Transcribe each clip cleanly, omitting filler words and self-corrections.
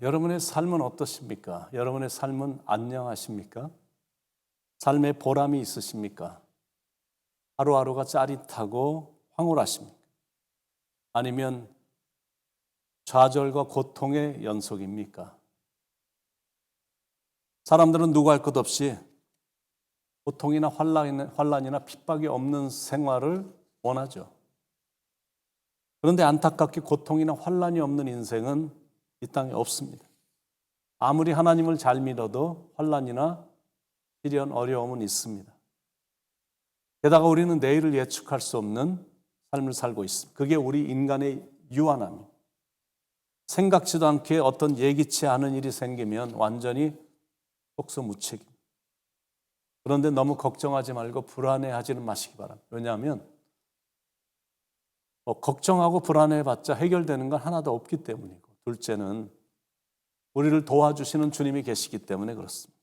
여러분의 삶은 어떠십니까? 여러분의 삶은 안녕하십니까? 삶의 보람이 있으십니까? 하루하루가 짜릿하고 황홀하십니까? 아니면 좌절과 고통의 연속입니까? 사람들은 누구 할 것 없이 고통이나 환란이나 핍박이 없는 생활을 원하죠. 그런데 안타깝게 고통이나 환란이 없는 인생은 이 땅에 없습니다. 아무리 하나님을 잘 믿어도 환란이나 시련, 어려움은 있습니다. 게다가 우리는 내일을 예측할 수 없는 삶을 살고 있습니다. 그게 우리 인간의 유한함입니다. 생각지도 않게 어떤 예기치 않은 일이 생기면 완전히 속수무책입니다. 그런데 너무 걱정하지 말고 불안해하지는 마시기 바랍니다. 왜냐하면 걱정하고 불안해봤자 해결되는 건 하나도 없기 때문이고, 둘째는 우리를 도와주시는 주님이 계시기 때문에 그렇습니다.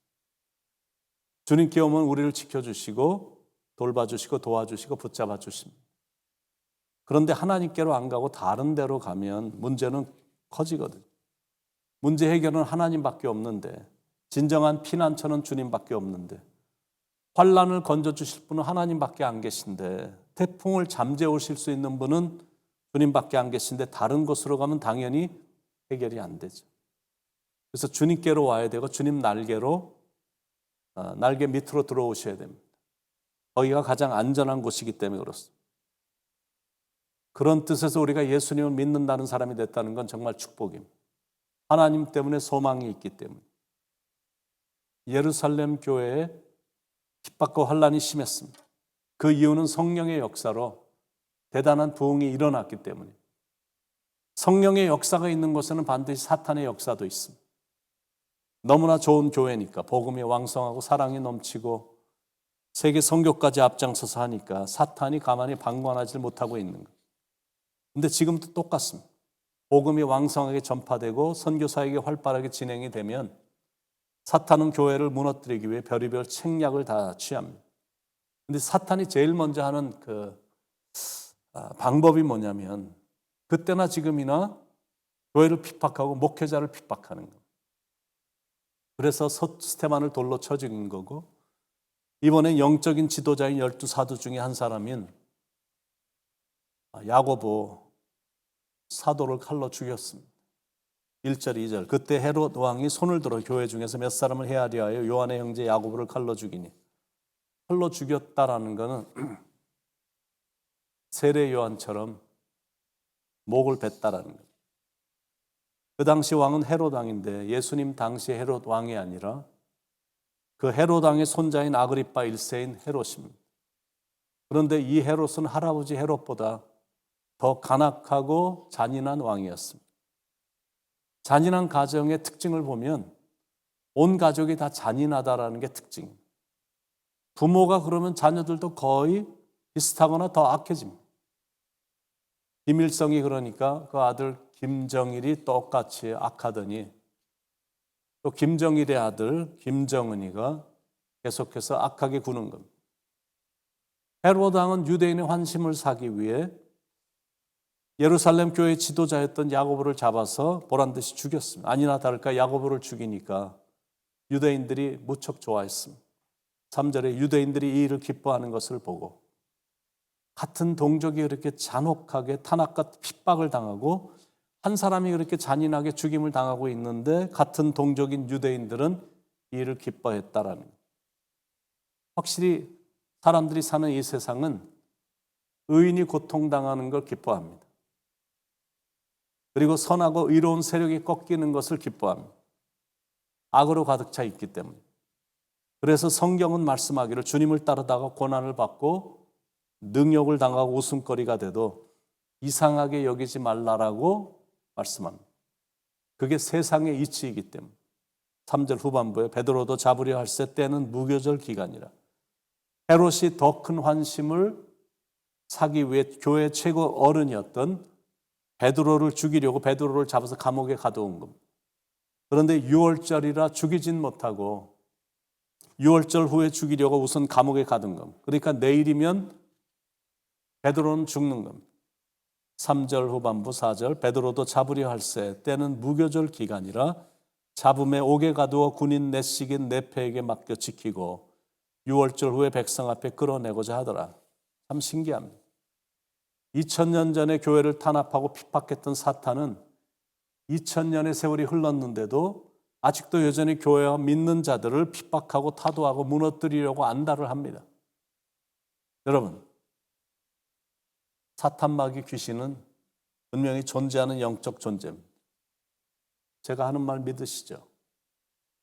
주님께 오면 우리를 지켜주시고 돌봐주시고 도와주시고 붙잡아 주십니다. 그런데 하나님께로 안 가고 다른 데로 가면 문제는 커지거든요. 문제 해결은 하나님밖에 없는데, 진정한 피난처는 주님밖에 없는데, 환란을 건져주실 분은 하나님밖에 안 계신데, 태풍을 잠재우실 수 있는 분은 주님밖에 안 계신데 다른 곳으로 가면 당연히 해결이 안 되죠. 그래서 주님께로 와야 되고 주님 날개로 날개 밑으로 들어오셔야 됩니다. 거기가 가장 안전한 곳이기 때문에 그렇습니다. 그런 뜻에서 우리가 예수님을 믿는다는 사람이 됐다는 건 정말 축복입니다. 하나님 때문에 소망이 있기 때문에. 예루살렘 교회에 핍박과 환란이 심했습니다. 그 이유는 성령의 역사로 대단한 부흥이 일어났기 때문에. 성령의 역사가 있는 곳에는 반드시 사탄의 역사도 있습니다. 너무나 좋은 교회니까, 복음이 왕성하고 사랑이 넘치고 세계 선교까지 앞장서서 하니까 사탄이 가만히 방관하지 못하고 있는 거예요. 근데 지금도 똑같습니다. 복음이 왕성하게 전파되고 선교사에게 활발하게 진행이 되면 사탄은 교회를 무너뜨리기 위해 별의별 책략을 다 취합니다. 근데 사탄이 제일 먼저 하는 방법이 뭐냐면, 그때나 지금이나 교회를 핍박하고 목회자를 핍박하는 거예요. 그래서 스테반을 돌로 쳐 죽인 거고, 이번에 영적인 지도자인 12사도 중에 한 사람인 야고보 사도를 칼로 죽였습니다. 1절, 2절. 그때 헤롯 왕이 손을 들어 교회 중에서 몇 사람을 헤아려 하여 요한의 형제 야고보를 칼로 죽이니, 칼로 죽였다라는 것은 세례 요한처럼 목을 뱉다라는 거예요. 그 당시 왕은 헤롯 왕인데 예수님 당시 헤롯 왕이 아니라 그 헤롯 왕의 손자인 아그리파 1세인 헤롯입니다. 그런데 이 헤롯은 할아버지 헤롯보다 더 간악하고 잔인한 왕이었습니다. 잔인한 가정의 특징을 보면 온 가족이 다 잔인하다라는 게 특징입니다. 부모가 그러면 자녀들도 거의 비슷하거나 더 악해집니다. 김일성이 그러니까 그 아들 김정일이 똑같이 악하더니, 또 김정일의 아들 김정은이가 계속해서 악하게 구는 겁니다. 헤롯 왕은 유대인의 환심을 사기 위해 예루살렘 교회 지도자였던 야고보를 잡아서 보란듯이 죽였습니다. 아니나 다를까 야고보를 죽이니까 유대인들이 무척 좋아했습니다. 3절에 유대인들이 이 일을 기뻐하는 것을 보고, 같은 동족이 그렇게 잔혹하게 탄압과 핍박을 당하고 한 사람이 그렇게 잔인하게 죽임을 당하고 있는데 같은 동족인 유대인들은 이 일을 기뻐했다라는 거예요. 확실히 사람들이 사는 이 세상은 의인이 고통당하는 걸 기뻐합니다. 그리고 선하고 의로운 세력이 꺾이는 것을 기뻐합니다. 악으로 가득 차 있기 때문에. 그래서 성경은 말씀하기를 주님을 따르다가 고난을 받고 능욕을 당하고 웃음거리가 돼도 이상하게 여기지 말라라고 말씀합니다. 그게 세상의 이치이기 때문에. 3절 후반부에 베드로도 잡으려 할세 때는 무교절 기간이라. 헤롯이 더 큰 환심을 사기 위해 교회 최고 어른이었던 베드로를 죽이려고 베드로를 잡아서 감옥에 가둬온 겁니다. 그런데 6월절이라 죽이진 못하고 6월절 후에 죽이려고 우선 감옥에 가둔 겁니다. 그러니까 내일이면 베드로는 죽는 겁니다. 3절 후반부 4절 베드로도 잡으려 할세 때는 무교절 기간이라 잡음에 옥에 가두어 군인 내식인 내패에게 맡겨 지키고 6월절 후에 백성 앞에 끌어내고자 하더라. 참 신기합니다. 2000년 전에 교회를 탄압하고 핍박했던 사탄은 2000년의 세월이 흘렀는데도 아직도 여전히 교회와 믿는 자들을 핍박하고 타도하고 무너뜨리려고 안달을 합니다. 여러분, 사탄 마귀 귀신은 분명히 존재하는 영적 존재입니다. 제가 하는 말 믿으시죠?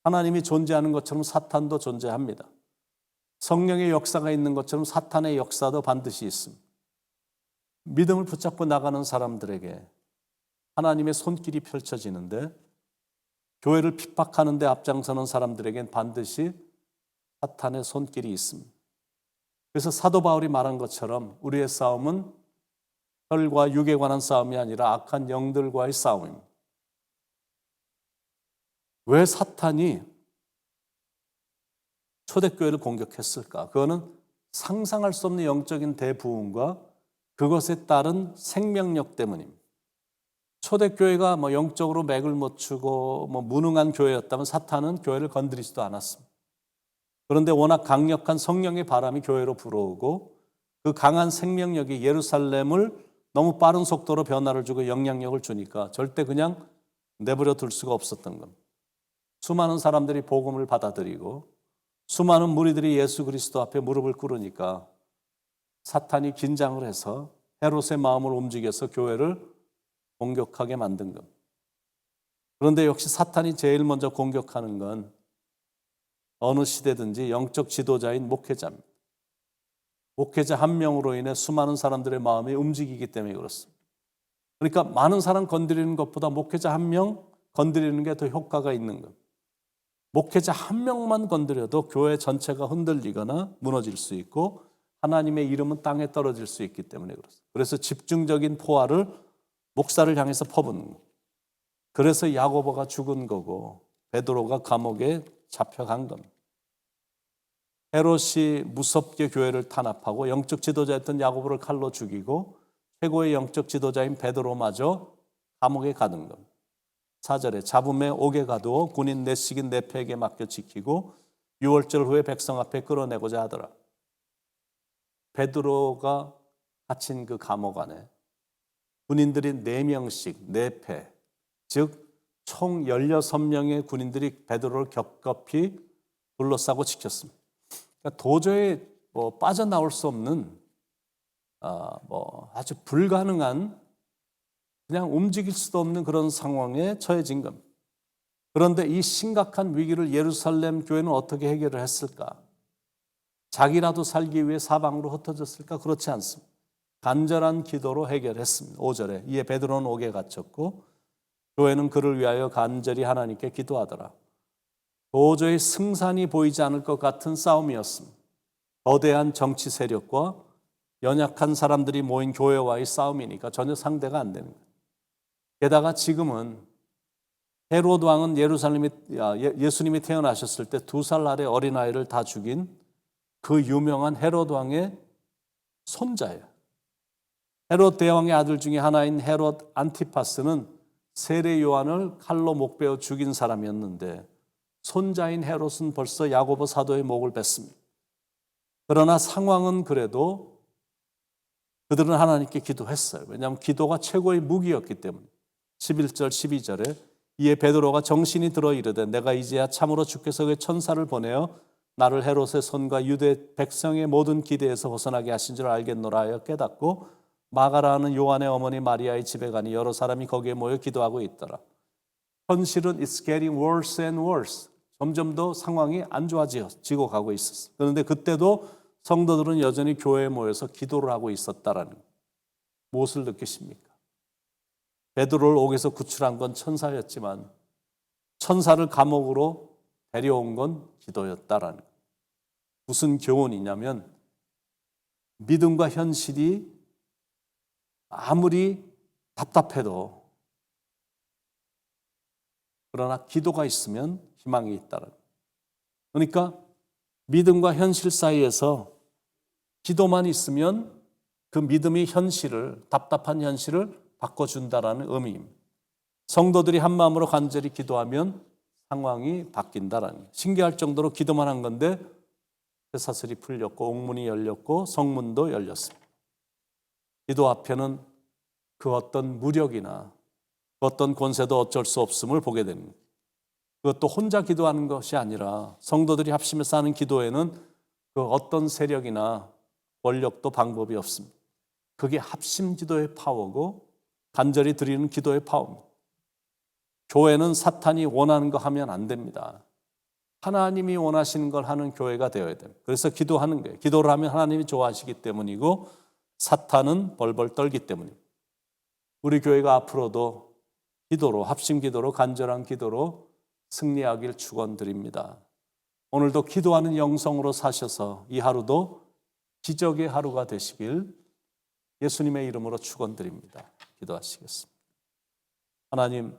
하나님이 존재하는 것처럼 사탄도 존재합니다. 성령의 역사가 있는 것처럼 사탄의 역사도 반드시 있습니다. 믿음을 붙잡고 나가는 사람들에게 하나님의 손길이 펼쳐지는데 교회를 핍박하는 데 앞장서는 사람들에겐 반드시 사탄의 손길이 있습니다. 그래서 사도 바울이 말한 것처럼 우리의 싸움은 혈과 육에 관한 싸움이 아니라 악한 영들과의 싸움입니다. 왜 사탄이 초대교회를 공격했을까? 그거는 상상할 수 없는 영적인 대부흥과 그것에 따른 생명력 때문입니다. 초대교회가 영적으로 맥을 못 추고 무능한 교회였다면 사탄은 교회를 건드리지도 않았습니다. 그런데 워낙 강력한 성령의 바람이 교회로 불어오고 그 강한 생명력이 예루살렘을 너무 빠른 속도로 변화를 주고 영향력을 주니까 절대 그냥 내버려 둘 수가 없었던 겁니다. 수많은 사람들이 복음을 받아들이고 수많은 무리들이 예수 그리스도 앞에 무릎을 꿇으니까 사탄이 긴장을 해서 헤롯의 마음을 움직여서 교회를 공격하게 만든 겁니다. 그런데 역시 사탄이 제일 먼저 공격하는 건 어느 시대든지 영적 지도자인 목회자입니다. 목회자 한 명으로 인해 수많은 사람들의 마음이 움직이기 때문에 그렇습니다. 그러니까 많은 사람 건드리는 것보다 목회자 한 명 건드리는 게 더 효과가 있는 겁니다. 목회자 한 명만 건드려도 교회 전체가 흔들리거나 무너질 수 있고 하나님의 이름은 땅에 떨어질 수 있기 때문에 그렇습니다. 그래서 집중적인 포화를 목사를 향해서 퍼붓는 거예요. 그래서 야고보가 죽은 거고 베드로가 감옥에 잡혀간 겁니다. 헤롯이 무섭게 교회를 탄압하고 영적 지도자였던 야고보를 칼로 죽이고 최고의 영적 지도자인 베드로마저 감옥에 가는 겁니다. 4절에 잡음에 옥에 가두어 군인 내식인 내패에게 맡겨 지키고 6월절 후에 백성 앞에 끌어내고자 하더라. 베드로가 갇힌 그 감옥 안에 군인들이 4명씩 내패, 즉 총 16명의 군인들이 베드로를 겹겹이 둘러싸고 지켰습니다. 그러니까 도저히 빠져나올 수 없는 아주 불가능한 그냥 움직일 수도 없는 그런 상황에 처해진 겁니다. 그런데 이 심각한 위기를 예루살렘 교회는 어떻게 해결을 했을까? 자기라도 살기 위해 사방으로 흩어졌을까? 그렇지 않습니다. 간절한 기도로 해결했습니다. 5절에 이에 베드로는 옥에 갇혔고 교회는 그를 위하여 간절히 하나님께 기도하더라. 도저히 승산이 보이지 않을 것 같은 싸움이었습니다. 거대한 정치 세력과 연약한 사람들이 모인 교회와의 싸움이니까 전혀 상대가 안 되는 거예요. 게다가 지금은 헤롯 왕은 예수님이 태어나셨을 때 2살 아래 어린아이를 다 죽인 그 유명한 헤롯 왕의 손자예요. 헤롯 대왕의 아들 중에 하나인 헤롯 안티파스는 세례 요한을 칼로 목베어 죽인 사람이었는데 손자인 헤롯은 벌써 야고보 사도의 목을 뱄습니다. 그러나 상황은 그래도 그들은 하나님께 기도했어요. 왜냐하면 기도가 최고의 무기였기 때문에. 11절 12절에 이에 베드로가 정신이 들어 이르되 내가 이제야 참으로 주께서 그 천사를 보내어 나를 헤롯의 손과 유대 백성의 모든 기대에서 벗어나게 하신 줄 알겠노라 하여 깨닫고 마가라 하는 요한의 어머니 마리아의 집에 가니 여러 사람이 거기에 모여 기도하고 있더라. 현실은 it's getting worse and worse. 점점 더 상황이 안 좋아지고 가고 있었어요. 그런데 그때도 성도들은 여전히 교회에 모여서 기도를 하고 있었다라는 거예요. 무엇을 느끼십니까? 베드로를 옥에서 구출한 건 천사였지만 천사를 감옥으로 데려온 건 기도였다라는 거예요. 무슨 교훈이냐면 믿음과 현실이 아무리 답답해도 그러나 기도가 있으면 희망이 있다는 거예요. 그러니까 믿음과 현실 사이에서 기도만 있으면 그 믿음이 현실을, 답답한 현실을 바꿔준다라는 의미입니다. 성도들이 한 마음으로 간절히 기도하면 상황이 바뀐다라는 거예요. 신기할 정도로 기도만 한 건데 쇠사슬이 풀렸고 옥문이 열렸고 성문도 열렸습니다. 기도 앞에는 그 어떤 무력이나 그 어떤 권세도 어쩔 수 없음을 보게 됩니다. 그것도 혼자 기도하는 것이 아니라 성도들이 합심해서 하는 기도에는 그 어떤 세력이나 권력도 방법이 없습니다. 그게 합심 기도의 파워고 간절히 드리는 기도의 파워입니다. 교회는 사탄이 원하는 거 하면 안 됩니다. 하나님이 원하시는 걸 하는 교회가 되어야 됩니다. 그래서 기도하는 거예요. 기도를 하면 하나님이 좋아하시기 때문이고 사탄은 벌벌 떨기 때문입니다. 우리 교회가 앞으로도 기도로, 합심 기도로, 간절한 기도로 승리하길 축원드립니다. 오늘도 기도하는 영성으로 사셔서 이 하루도 기적의 하루가 되시길 예수님의 이름으로 축원드립니다. 기도하시겠습니다. 하나님,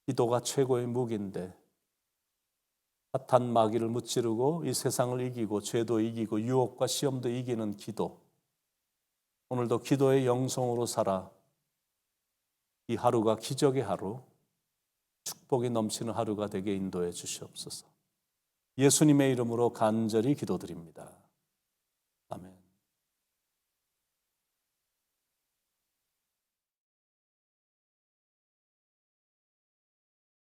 기도가 최고의 무기인데 사탄 마귀를 무찌르고 이 세상을 이기고 죄도 이기고 유혹과 시험도 이기는 기도. 오늘도 기도의 영성으로 살아 이 하루가 기적의 하루, 축복이 넘치는 하루가 되게 인도해 주시옵소서. 예수님의 이름으로 간절히 기도드립니다.